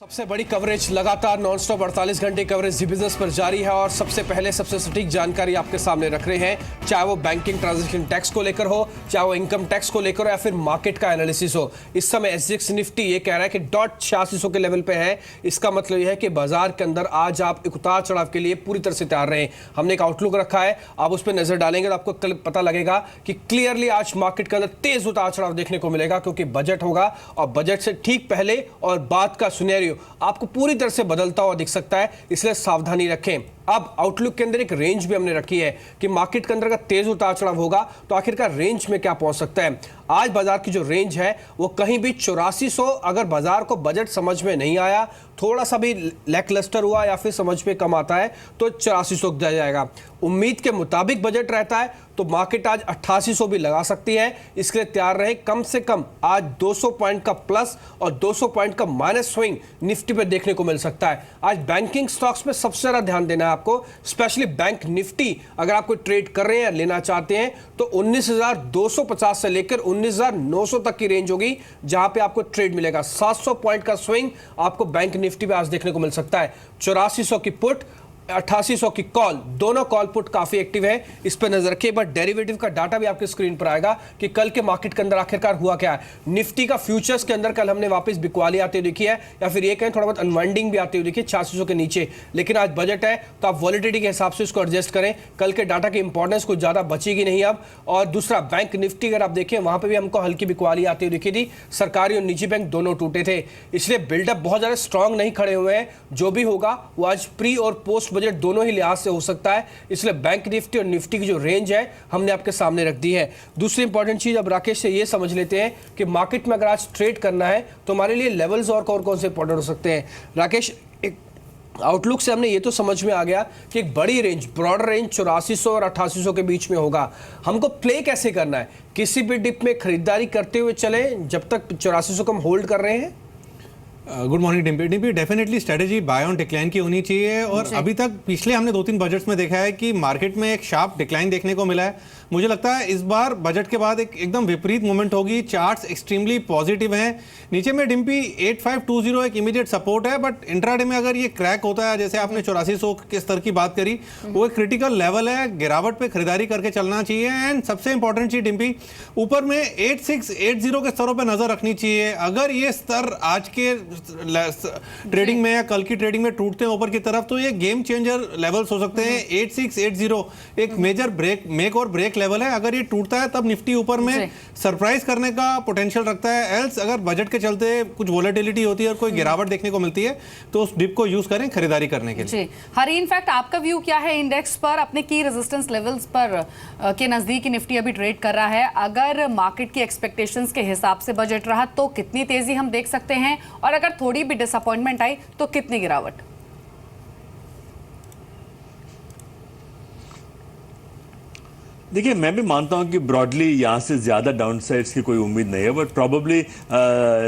सबसे बड़ी कवरेज लगातार नॉनस्टॉप 48 घंटे कवरेज जी बिजनेस पर जारी है और सबसे पहले सबसे सटीक जानकारी आपके सामने रख रहे हैं, चाहे वो बैंकिंग ट्रांजैक्शन टैक्स को लेकर हो, चाहे वो इनकम टैक्स को लेकर हो या फिर मार्केट का एनालिसिस हो। इस समय एसजीएक्स निफ्टी ये कह रहा है कि 8600 के लेवल पे है। इसका मतलब यह है कि बाजार के अंदर आज आप एक उतार चढ़ाव के लिए पूरी तरह से तैयार रहें। हमने एक आउटलुक रखा है, आप उस पर नजर डालेंगे तो आपको कल पता लगेगा कि क्लियरली आज मार्केट के अंदर तेज उतार चढ़ाव देखने को मिलेगा, क्योंकि बजट होगा और बजट से ठीक पहले और बाद का सिनेरियो आपको पूरी तरह से बदलता हुआ दिख सकता है, इसलिए सावधानी रखें। अब आउटलुक के अंदर एक रेंज भी हमने रखी है कि मार्केट के अंदर का तेज उतार चढ़ाव होगा तो आखिरकार रेंज में क्या पहुंच सकता है। आज बाजार की जो रेंज है वो कहीं भी 8400, अगर बाजार को बजट समझ में नहीं आया, थोड़ा सा भी लैकलस्टर हुआ या फिर समझ में कम आता है तो 8400 दिया जाएगा। उम्मीद के मुताबिक बजट रहता है तो मार्केट आज 8800 भी लगा सकती है, इसके लिए तैयार रहे। कम से कम आज 200 पॉइंट का प्लस और 200 पॉइंट का माइनस स्विंग निफ्टी पे देखने को मिल सकता है। आज बैंकिंग स्टॉक्स पे सबसे ज्यादा ध्यान देना है आपको, स्पेशली बैंक निफ्टी। अगर आप कोई ट्रेड कर रहे हैं, लेना चाहते हैं तो 19250 से लेकर 19900 तक की रेंज होगी जहां पे आपको ट्रेड मिलेगा। 700 पॉइंट का स्विंग आपको बैंक निफ्टी पे आज देखने को मिल सकता है। 8400 की पुट, 8800 की कॉल, दोनों कॉल पुट काफी एक्टिव है, इस पर नजर रखिए। बट डेरिवेटिव का डाटा भी आपके स्क्रीन पर आएगा कि कल के मार्केट के अंदर आखिरकार हुआ क्या है। निफ्टी का फ्यूचर्स के अंदर कल हमने वापस बिकवाली आते हुए देखी है, या फिर ये कहें थोड़ा बहुत अनवाइंडिंग भी आते हुए देखिए 8600 के नीचे। लेकिन आज बजट है तो आप वॉलिडिटी के हिसाब से इसको एडजस्ट करें। कल के डाटा की इंपॉर्टेंस कुछ ज्यादा बचेगी नहीं अब। और दूसरा, बैंक निफ्टी अगर आप देखें वहां पर भी हमको हल्की बिकवाली आती हुई दिखी थी, सरकारी और निजी बैंक दोनों टूटे थे, इसलिए बिल्डअप बहुत ज्यादा स्ट्रांग नहीं खड़े हुए हैं। जो भी होगा वो आज प्री और पोस्ट बजट दोनों ही लिहाज से हो सकता है, इसलिए बैंक निफ्टी और निफ्टी की जो रेंज है हमने आपके सामने रख दी है। दूसरी इंपॉर्टेंट चीज अब राकेश से ये समझ लेते हैं कि मार्केट में अगर आज ट्रेड करना है तो हमारे लिए लेवल्स और कौन से इंपॉर्टेंट हो सकते हैं। राकेश, एक आउटलुक से हमने ये तो समझ में आ गया कि एक बड़ी रेंज, ब्रॉडर रेंज 8400 और 8800 के बीच में होगा। हमको प्ले कैसे करना है? किसी भी डिप में खरीदारी करते हुए चले जब तक 8400 को हम होल्ड कर रहे हैं? Good morning Dimpy. Definitely strategy buy on decline की होनी चाहिए। और अभी तक पिछले हमने 2-3 बजट्स में देखा है कि मार्केट में एक शार्प डिक्लाइन देखने को मिला है। मुझे लगता है इस बार बजट के बाद एकदम विपरीत मूवमेंट होगी। चार्ट्स एक्सट्रीमली पॉजिटिव हैं। नीचे में डिम्पी 8520 एक इमीडिएट सपोर्ट है, बट इंट्राडे में अगर ये क्रैक होता है, जैसे आपने 8400 के स्तर की बात करी, वो एक क्रिटिकल लेवल है, गिरावट पे खरीदारी करके चलना चाहिए। एंड सबसे इंपॉर्टेंट चीज डिम्पी, ऊपर में 8680 के स्तरों पर नजर रखनी चाहिए। अगर ये स्तर आज के ट्रेडिंग में या कल की ट्रेडिंग में टूटते हैं ऊपर की तरफ तो ये गेम चेंजर लेवल्स हो सकते हैं। 8680 एक मेजर ब्रेक, मेक और ब्रेक लेवल है। अगर ये टूटता है तब निफ्टी ऊपर में सरप्राइज करने का पोटेंशियल रखता है। एल्स अगर बजट के चलते कुछ वोलेटिलिटी होती है और कोई गिरावट देखने को मिलती है तो उस डिप को यूज करें खरीदारी करने के लिए। हरी, इनफैक्ट आपका व्यू क्या है इंडेक्स पर? अपने की रेजिस्टेंस लेवल्स पर के नजदीक निफ्टी अभी ट्रेड कर रहा है। अगर मार्केट की एक्सपेक्टेशंस के हिसाब से बजट रहा तो कितनी तेजी हम देख सकते हैं, और अगर थोड़ी भी डिसअपॉइंटमेंट आई तो कितनी गिरावट? देखिए, मैं भी मानता हूं कि ब्रॉडली यहाँ से ज़्यादा डाउनसाइड्स की कोई उम्मीद नहीं है, बट प्रॉब्ली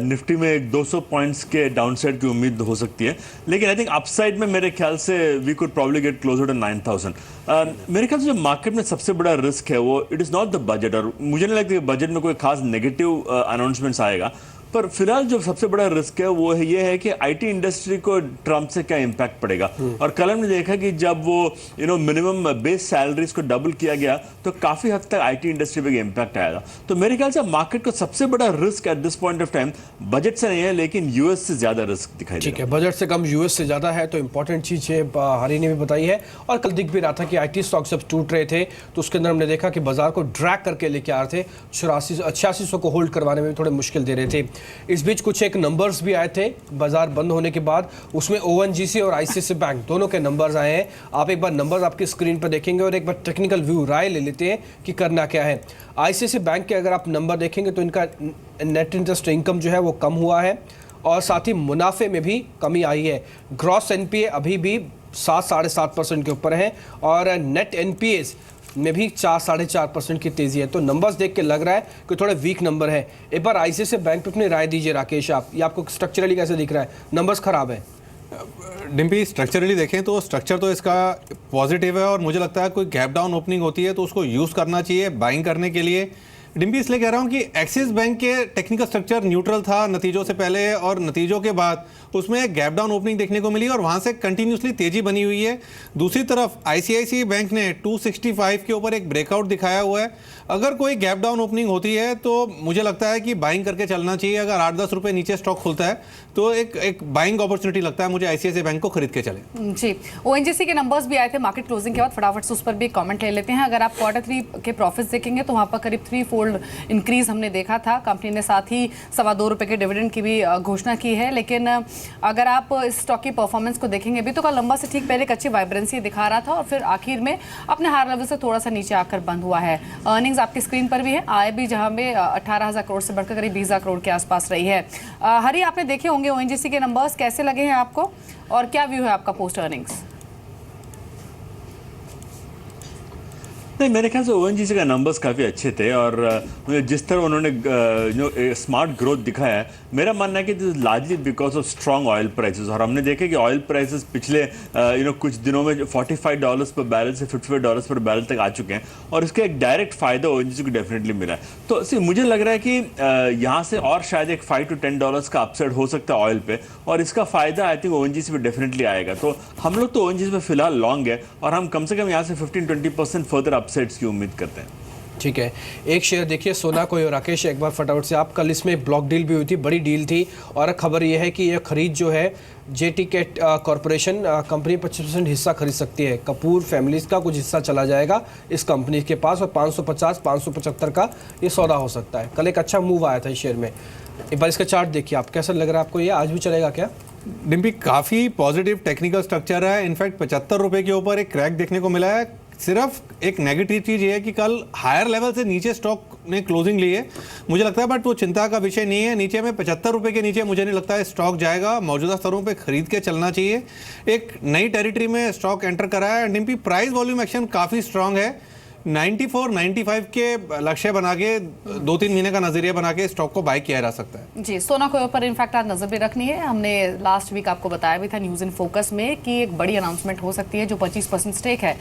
निफ्टी में 200 पॉइंट्स के डाउनसाइड की उम्मीद हो सकती है। लेकिन आई थिंक अपसाइड में मेरे ख्याल से we could probably get closer to 9000। मेरे ख्याल से जो मार्केट में सबसे बड़ा रिस्क है वो it is not the budget, और मुझे नहीं लगता कि बजट में कोई खास नेगेटिव अनाउंसमेंट्स आएगा। पर फिलहाल जो सबसे बड़ा रिस्क है वो ये है कि आईटी इंडस्ट्री को ट्रम्प से क्या इंपैक्ट पड़ेगा। और कल हमने देखा कि जब वो मिनिमम बेस सैलरीज को डबल किया गया तो काफी हद तक आईटी इंडस्ट्री पे इंपैक्ट आएगा। तो मेरे ख्याल से मार्केट को सबसे बड़ा risk at this point of time budget से नहीं है, लेकिन यूएस से ज्यादा रिस्क दिखाई दे रहा है। ठीक है, बजट से कम यूएस से ज्यादा है तो इंपॉर्टेंट चीज है हरी ने भी बताई है। और कल दिख भी रहा था कि आईटी स्टॉक जब टूट रहे थे तो उसके अंदर हमने देखा कि बाजार को ड्रैग करके लेके आ रहे थे, 8600 को होल्ड करवाने में थोड़े मुश्किल दे रहे थे। इस बीच कुछ एक नंबर्स भी आए थे बाजार बंद होने के बाद, उसमें ओएनजीसी और आईसीआईसीआई बैंक दोनों के नंबर्स आए हैं। आप एक बार नंबर्स आपकी स्क्रीन पर देखेंगे और एक बार टेक्निकल व्यू राय ले लेते हैं कि करना क्या है। आईसीआईसीआई बैंक के अगर आप नंबर देखेंगे तो इनका नेट इंटरेस्ट इनकम जो है वो कम हुआ है और साथ ही मुनाफे में भी कमी आई है। ग्रॉस एनपीए अभी भी 7-7.5% के ऊपर है और नेट एनपीए में भी 4-4.5% की तेजी है। तो नंबर्स देख के लग रहा है कि थोड़े वीक नंबर है। एक बार आईसीआईसीआई बैंक पे अपनी राय दीजिए राकेश, आप ये आपको स्ट्रक्चरली कैसे दिख रहा है? नंबर्स खराब है डिम्पी। स्ट्रक्चरली देखें तो स्ट्रक्चर तो इसका पॉजिटिव है और मुझे लगता है कोई गैप डाउन ओपनिंग होती है तो उसको यूज़ करना चाहिए बाइंग करने के लिए। डिम्पी इसलिए कह रहा हूँ कि एक्सिस बैंक के टेक्निकल स्ट्रक्चर न्यूट्रल था नतीजों से पहले और नतीजों के बाद उसमें एक गैप डाउन ओपनिंग देखने को मिली और वहां से कंटिन्यूसली तेजी बनी हुई है। दूसरी तरफ आईसीआईसीआई बैंक ने 265 के ऊपर एक ब्रेकआउट दिखाया हुआ है। अगर कोई गैप डाउन ओपनिंग होती है तो मुझे लगता है कि बाइंग करके चलना चाहिए। अगर 8-10 रुपए नीचे स्टॉक खुलता है तो एक बाइंग अपॉर्चुनिटी लगता है मुझे आईसीआईसीआई बैंक को खरीद के चले। जी, ओएनजीसी के नंबर्स भी आए थे मार्केट क्लोजिंग के बाद, फटाफट से उस पर भी कमेंट ले लेते हैं। अगर आप Q3 के प्रॉफिट्स देखेंगे तो वहां पर करीब 3-fold इंक्रीज हमने देखा था। कंपनी ने साथ ही ₹2.25 के डिविडेंड की भी घोषणा की है। लेकिन अगर आप इस स्टॉक की परफॉर्मेंस को देखेंगे भी तो कल लंबा से ठीक पहले एक अच्छी वाइब्रेंसी दिखा रहा था और फिर आखिर में अपने हायर लेवल से थोड़ा सा नीचे आकर बंद हुआ है। अर्निंग्स आपकी स्क्रीन पर भी है, आय भी जहां में 18,000 करोड़ से बढ़कर करीब 20,000 करोड़ के आसपास रही है। हरी, आपने देखे होंगे ओएनजीसी के नंबर्स, कैसे लगे हैं आपको और क्या व्यू है आपका पोस्ट अर्निंग्स? नहीं, मेरे ख्याल से ओएनजीसी का नंबर्स काफ़ी अच्छे थे और जिस तरह उन्होंने स्मार्ट ग्रोथ दिखाया है, मेरा मानना है कि this is largely because of strong oil prices. और हमने देखा कि ऑयल प्राइसेस पिछले कुछ दिनों में $45 पर बैरल से $55 पर बैरल तक आ चुके हैं और इसका एक डायरेक्ट फायदा ओएनजीसी को डेफिनेटली मिला है। तो मुझे लग रहा है कि यहाँ से और शायद एक $5 to $10 का अपसाइड हो सकता है ऑयल पे और इसका फायदा आई थिंक ओएनजीसी पे डेफिनेटली आएगा। तो हम लोग तो ओएनजीसी पे फिलहाल लॉन्ग है और हम कम से कम यहाँ से 15-20% फर्दर अपसाइड्स की उम्मीद करते हैं। ठीक है, एक शेयर देखिए सोना कोई और राकेश, एक बार फटाफट से आप, कल इसमें ब्लॉक डील भी हुई थी, बड़ी डील थी और खबर यह है कि यह खरीद जो है जेटीके कॉरपोरेशन कंपनी 25% हिस्सा खरीद सकती है। कपूर फैमिलीज का कुछ हिस्सा चला जाएगा इस कंपनी के पास और 550-575 का ये सौदा हो सकता है। कल एक अच्छा मूव आया था इस शेयर में। एक बार इसका चार्ट देखिए आप, कैसा लग रहा है आपको, ये आज भी चलेगा क्या? डिम्पी, काफी पॉजिटिव टेक्निकल स्ट्रक्चर है। इनफैक्ट 75 रुपए के ऊपर एक क्रैक देखने को मिला है। सिर्फ एक नेगेटिव चीज ये है कि कल हायर लेवल से नीचे स्टॉक ने क्लोजिंग ली है मुझे लगता है, बट वो चिंता का विषय नहीं है। नीचे में 75 रुपए के नीचे मुझे नहीं लगता है स्टॉक जाएगा। मौजूदा स्तरों पे खरीद के चलना चाहिए। एक नई टेरिटरी में स्टॉक एंटर करा है। डिम्पी, प्राइस वॉल्यूम एक्शन काफी स्ट्रांग है। 94-95 के लक्ष्य बना के 2-3 महीने का नजरिया बना के स्टॉक को बाय किया जा सकता है। जी, सोना के ऊपर इनफैक्ट आज नजर भी रखनी है। हमने लास्ट वीक आपको बताया भी था न्यूज़ इन फोकस में कि एक बड़ी अनाउंसमेंट हो सकती है। जो 25% स्टेक है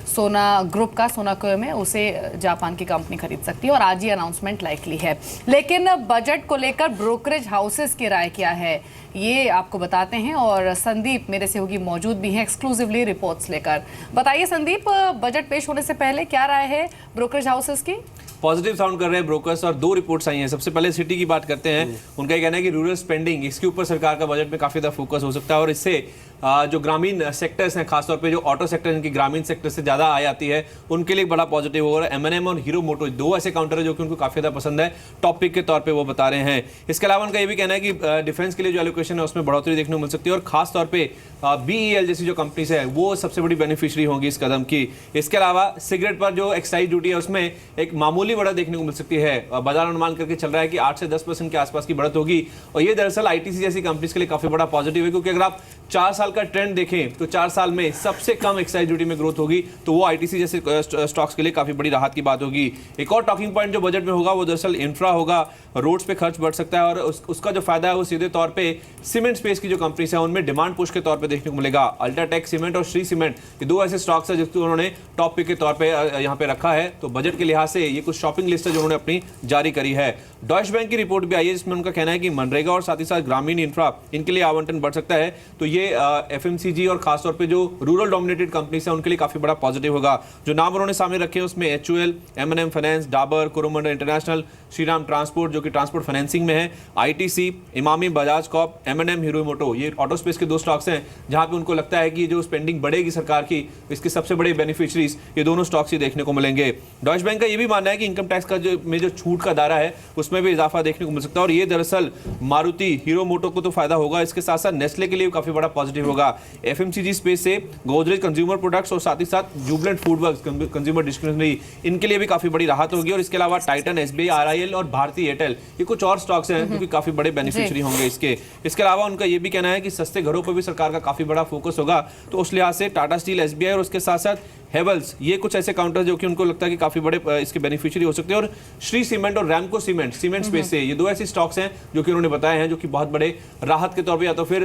सोना ग्रुप का सोना कोयो में, उसे जापान की कंपनी खरीद सकती है और आज ही अनाउंसमेंट लाइकली है। लेकिन बजट को लेकर ब्रोकरेज हाउसेस की राय क्या है ये आपको बताते हैं और संदीप मेरे से होगी मौजूद भी हैं एक्सक्लूसिवली रिपोर्ट्स लेकर। बताइए संदीप, बजट पेश होने से पहले क्या राय है ब्रोकरेज हाउसेस की? पॉजिटिव साउंड कर रहे हैं ब्रोकर्स और 2 रिपोर्ट्स आई हैं। सबसे पहले सिटी की बात करते हैं। उनका ये कहना है कि रूरल स्पेंडिंग, इसके ऊपर सरकार का बजट में काफी ज्यादा फोकस हो सकता है और इससे जो ग्रामीण सेक्टर्स हैं, खासतौर पे जो ऑटो सेक्टर जिनकी ग्रामीण सेक्टर से ज्यादा आय आती है, उनके लिए बड़ा पॉजिटिव होगा। M&M और हीरो मोटो 2 ऐसे काउंटर है जो कि उनको काफी ज्यादा पसंद है, टॉपिक के तौर पे वो बता रहे हैं। इसके अलावा उनका ये भी कहना है कि डिफेंस के लिए जो एलोकेशन है उसमें बढ़ोतरी देखने को मिल सकती है और खासतौर पे BEL जैसी जो कंपनीज है वो सबसे बड़ी बेनिफिशियरी होंगी इस कदम की। इसके अलावा सिगरेट पर जो एक्साइज ड्यूटी है उसमें एक मामूली बढ़त देखने को मिल सकती है। बाजार अनुमान करके चल रहा है कि 8 से 10% के आसपास की बढ़त होगी और ये दरअसल ITC जैसी कंपनीज के लिए काफी बड़ा पॉजिटिव है, क्योंकि अगर आप 4 साल का ट्रेंड देखें तो 4 साल में सबसे कम एक्साइज ड्यूटी में ग्रोथ होगी, तो वो ITC जैसे स्टॉक्स के लिए काफी बड़ी राहत की बात होगी। एक और टॉकिंग पॉइंट जो बजट में होगा वो दरअसल इंफ्रा होगा। रोड्स पे खर्च बढ़ सकता है और उसका जो फायदा है वो सीधे तौर पे सीमेंट स्पेस की जो कंपनीज है उनमें डिमांड पुश के तौर पे देखने को मिलेगा। अल्ट्राटेक सीमेंट और श्री सीमेंट, ये 2 ऐसे स्टॉक्स है जिसको उन्होंने टॉप पिक के तौर पे यहाँ पे रखा है। तो बजट के लिहाज से ये कुछ शॉपिंग लिस्ट है जो उन्होंने अपनी जारी करी है। डॉइश बैंक की रिपोर्ट भी आई है जिसमें उनका कहना है कि मनरेगा और साथ ही साथ ग्रामीण इंफ्रा, इनके लिए आवंटन बढ़ सकता है। तो ये FMCG और खासतौर पे जो रूरल डोमिनेटेड कंपनीज है उनके लिए काफी बड़ा पॉजिटिव होगा। जो नाम उन्होंने सामने रखे हैं उसमें HUL, M&M finance, Dabur, Coromandel International, Shriram transport जो कि ट्रांसपोर्ट फाइनेंसिंग में है, ITC, Emami, Bajaj Corp, M&M, Hero Moto, ये ऑटो स्पेस के 2 स्टॉक्स हैं जहां पे उनको लगता है कि जो स्पेंडिंग बढ़ेगी सरकार की, इसके सबसे बड़े बेनिफिशियरीज ये दोनों स्टॉक्स ही देखने को मिलेंगे। डॉइश बैंक का ये भी मानना है कि इनकम टैक्स का जो छूट का दायरा है उसमें भी इजाफा देखने को मिल सकता है और ये दरअसल मारुति, हीरो मोटो को तो फायदा होगा, इसके साथ साथ नेस्ले के लिए काफी बड़ा पॉजिटिव होगा। FMCG स्पेस से गोदरेज कंज्यूमर प्रोडक्ट्स और साथ ही साथ जुबलेंट फूडवर्क्स कंज्यूमर डिस्क्रिशनरी, इनके लिए भी काफी बड़ी राहत होगी। और इसके अलावा टाइटन, SBI, RIL और भारती एयरटेल, ये कुछ और स्टॉक्स हैं जो कि काफी बड़े बेनिफिशियरी होंगे इसके। इसके अलावा उनका ये भी कहना है कि सस्ते घरों पर भी सरकार का काफी बड़ा फोकस होगा, तो उस लिहाज से टाटा स्टील, SBI और उसके साथ साथ हेवल्स, ये कुछ ऐसे काउंटर जो कि उनको लगता है कि काफी बड़े इसके बेनिफिशियरी हो सकते हैं। और श्री सीमेंट और रैमको सीमेंट स्पेस से ये 2 ऐसी स्टॉक्स हैं जो कि उन्होंने बताए हैं जो कि बहुत बड़े राहत के तौर पे या तो फिर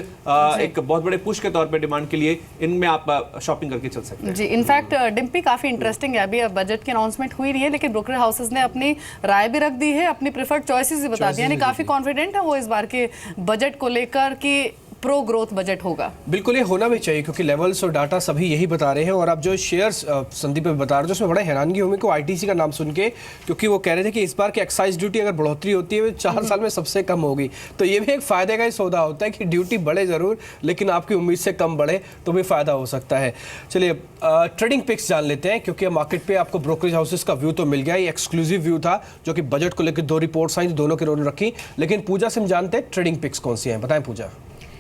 एक बहुत बड़े पुश के तौर पे डिमांड के लिए इनमें आप शॉपिंग करके चल सकते हैं। जी, इनफैक्ट डिम्पी काफी इंटरेस्टिंग है। अभी बजट की अनाउंसमेंट हुई नहीं है लेकिन ब्रोकर हाउसेस ने अपनी राय भी रख दी है, अपनी प्रेफर्ड चॉइसेस भी बता दी, यानी काफी कॉन्फिडेंट है वो इस बार के बजट को लेकर कि प्रो ग्रोथ बजट होगा। बिल्कुल ये होना भी चाहिए, क्योंकि लेवल्स और डाटा सभी यही बता रहे हैं। और अब जो शेयर्स संदीप पे बता रहे थे उसमें बड़ा हैरानगी हुई को आईटीसी का नाम सुन के, क्योंकि वो कह रहे थे कि इस बार की एक्साइज ड्यूटी अगर बढ़ोतरी होती है वो 4 साल में सबसे कम होगी। तो ये भी एक फायदे का ही सौदा होता है कि ड्यूटी बढ़े जरूर, लेकिन आपकी उम्मीद से कम बढ़े तो भी फायदा हो सकता है। चलिए ट्रेडिंग पिक्स जान लेते हैं, क्योंकि मार्केट पे आपको ब्रोकरेज हाउसेस का व्यू तो मिल गया, ये एक्सक्लूसिव व्यू था जो कि बजट को लेकर 2 रिपोर्ट्स आई, दोनों की उन्होंने रखी। लेकिन पूजा से हम जानते हैं ट्रेडिंग पिक्स कौन सी हैं, बताएं पूजा।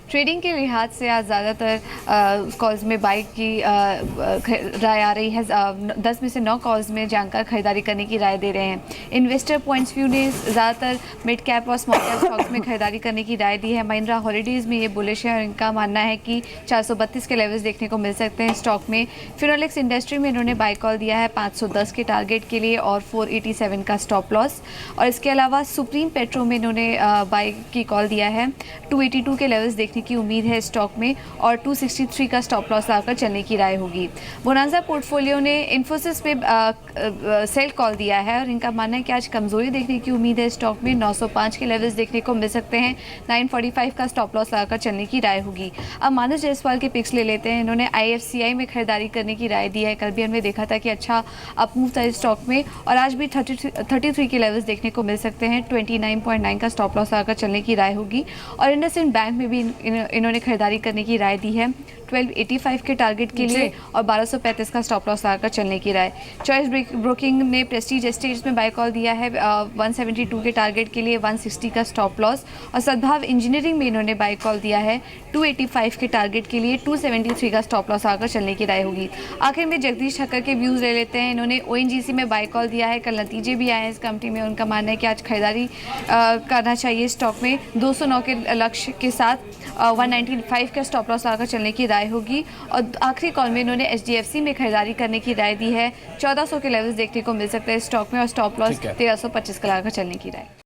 ट्रेडिंग के लिहाज से आज ज़्यादातर कॉल्स में बाई की राय आ रही है। 10 में से 9 कॉल्स में जानकार खरीदारी करने की राय दे रहे हैं। इन्वेस्टर पॉइंट्स व्यू ने ज़्यादातर मिड कैप और स्मॉल कैप स्टॉक्स में खरीदारी करने की राय दी है। महिंद्रा हॉलीडेज़ में ये बुलिश है और इनका मानना है कि 432 के लेवल्स देखने को मिल सकते हैं स्टॉक में। फिनोलेक्स इंडस्ट्री में इन्होंने बाई कॉल दिया है 510 के टारगेट के लिए और 487 का स्टॉप लॉस। और इसके अलावा सुप्रीम पेट्रो में इन्होंने बाई की कॉल दिया है, 282 के लेवल्स देखने की उम्मीद है स्टॉक में और 263 का स्टॉप लॉस लाकर चलने की राय होगी। बोनांजा पोर्टफोलियो ने इन्फोसिस पे सेल कॉल दिया है और इनका मानना है कि आज कमजोरी देखने की उम्मीद है स्टॉक में। 905 के लेवल्स देखने को मिल सकते हैं, 945 का स्टॉप लॉस लगाकर चलने की राय होगी। अब मानस जायसवाल के पिक्स ले लेते हैं। इन्होंने IFCI में खरीदारी करने की राय दी है। कल भी हमने देखा था कि अच्छा अपमूव था इस स्टॉक में और आज भी 33 के लेवल्स देखने को मिल सकते हैं, 29.9 का स्टॉप लॉस लगाकर चलने की राय होगी। और इंडसइंड बैंक में भी इन्होंने खरीदारी करने की राय दी है 1285 के टारगेट के लिए और 1235 का स्टॉप लॉस लगाकर चलने की राय। चॉइस ब्रोकिंग ने प्रेस्टीज एस्टेट्स में बाय कॉल दिया है 172 के टारगेट के लिए, 160 का स्टॉप लॉस। और सद्भाव इंजीनियरिंग में इन्होंने बाय कॉल दिया है 285 के टारगेट के लिए, 273 का स्टॉप लॉस लगाकर चलने की राय होगी। आखिर में जगदीश ठक्कर के व्यूज़ ले लेते हैं। इन्होंने ONGC में बाय कॉल दिया है, कल नतीजे भी आए हैं इस कंपनी में। उनका मानना है कि आज खरीदारी करना चाहिए स्टॉक में 209 के लक्ष्य के साथ 195 का स्टॉप लॉस लगाकर चलने की राय होगी। और आखिरी कॉल में इन्होंने HDFC में खरीदारी करने की राय दी है, 1400 के लेवल्स देखने को मिल सकते हैं स्टॉक में और स्टॉप लॉस 1325 का लगाकर चलने की राय।